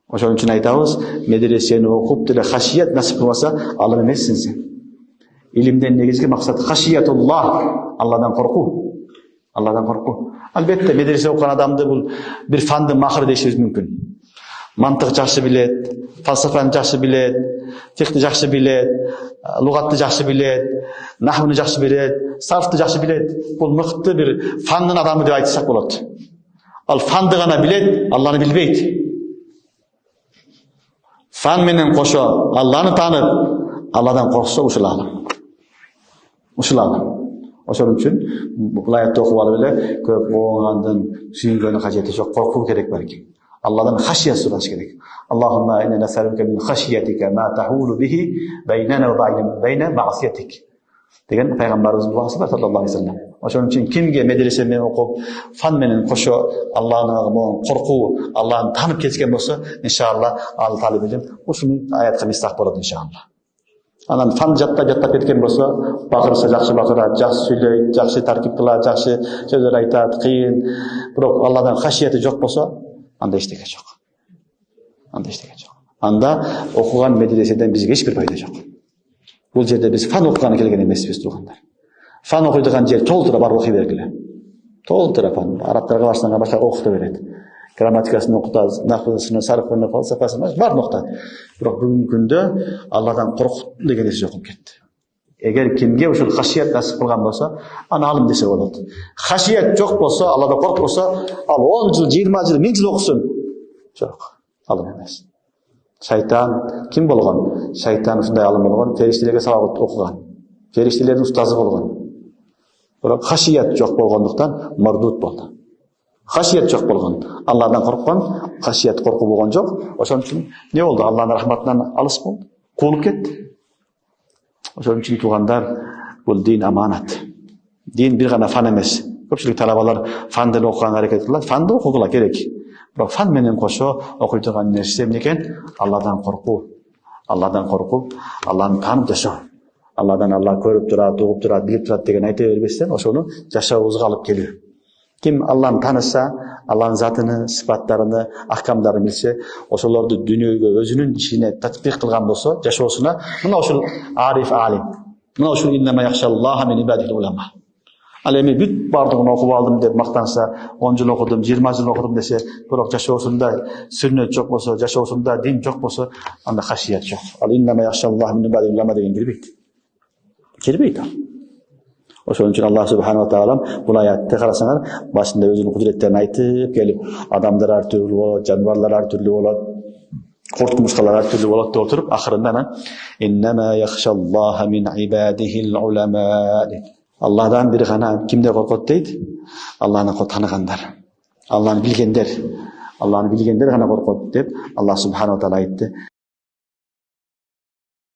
Ошон үчүн айтабыз, медресени окуп деле хашият насип кылбаса, алым эмессиң сен. Илимден негизги максат хашиятуллах, Алладан коркуу. Алладан коркуу. Албетте медресе окуган адамды бул бир фандын махыры дешибиз мүмкүн. Мантык жакшы билет, фалсафаны жакшы билет, фикхти жакшы билет, лугатты жакшы билет, нахвны жакшы билет, сарфты жакшы билет. Бул мыкты бир фандын адамы деп айтсак болот. Ал фанды гана билет, Алланы билбейт. Фан менен кошо Алланы таанып, Алладан корксо ушул алым. Ушул алым. Ошон үчүн бул аятты окуп алып эле көп оңгандан сүйүнгөнүн кажети жок, коркуу керек балким. Алладан хашия сураш керек. Аллахумма инна насалука мин хашиятика ма тахулу бихи байнана ва байна маъсиятик. Деген пайгамбарыбыз бугасы бар саллаллаху алейхи вассалам. Ошон үчүн кимге медресе менен окуп, фан менен кошо Алланы коркуу, Алланы таанып кеткен болсо, иншалла ал талиб илим ушуну аятка мистак болот иншалла. Анан фан жаттап кеткен болсо, бакырса жакшы бакырат, жакшы сүйлөйт, жакшы таркип кылат, жакшы сөздөр айтат, кыйын. Бирок Алладан хашияты жок болсо, анда эчтеке жок. Анда эчтеке жок. Анда окуган медреседен бизге эч бир пайда жок. Бул жерде биз фан окуганы келген эмеспиз, туугандар. Фан окуйдуган жер толтура бар окуй бергиле. Толтура фан. Арабтарга барсаң башка окута берет. Грамматикасын окутат, нахвысын, сарфын, фалсафасын баарын окутат. Бирок бүгүнкү күндө Алладан коркут деген нерсе жок болуп кетти. Эгер кимге ушул хашият насип кылган болсо, аны алым десе болот. Хашият жок болсо, Алладан коркпосо, ал 10 жыл, 20 жыл, 1000 жыл окусын. Жок, алым эмес. Шайтан ким болгон? Шайтан ушундай алым болгон, фериштелерге сабак окуган. Фериштелердин устазы болгон. Бирок хашият жок болгондуктан мардут болду. Хашият жок болгон. Алладан корккон, хашият коркуу болгон жок. Ошон үчүн не болду? Алланын рахматынан алыс болду. Куулуп кетти. Ошон үчүн туугандар, бул дин аманат. Дин бир гана фан эмес. Көпчүлүк талабалар фанды окуганга аракет кылат. Фанды окугула керек. Бирок фан менен кошо окуй турган нерсе эмне экен? Алладан коркуу. Алладан коркуп, Алланы таанып жашоо. Алладан Алла көрүп турат, угуп турат, билип турат деген айта бербестен, ошону жашообузга алып келүү. Ким Алланы таныса, Алланын затыны, сыпаттарыны, ахкамдарын билсе, ошолорду дүйнөгө өзүнүн ишине татбик кылган болсо, жашоосуна, мына ушул ариф алим. Мына ушул иннама яхшаллаха мин ибадихил улама. Ал эми бүт бардыгын окуп алдым деп мактанса, 10 жыл окудум, 20 жыл окудум десе, бирок жашоосунда сүннөт жок болсо, жашоосунда дин жок болсо, анда хашият жок. Ал иннама яхшаллаха мин ибадихил улама деген кирбейт. Кирбейт ал. Ошон үчүн Аллах субханаху ва таала бул аятты карасаңар, башында өзүнүн кудуреттерин айтып келип, адамдар ар түрлүү болот, жаныбарлар ар түрлүү болот, курт-мушкалар ар түрлүү болот деп отуруп, акырында анан иннама яхшаллаха мин ибадихил улама. Алладан бир гана кимдер коркот дейт? Алланы тааныгандар. Алланы билгендер гана коркот деп Аллах субханаху ва таала айтты.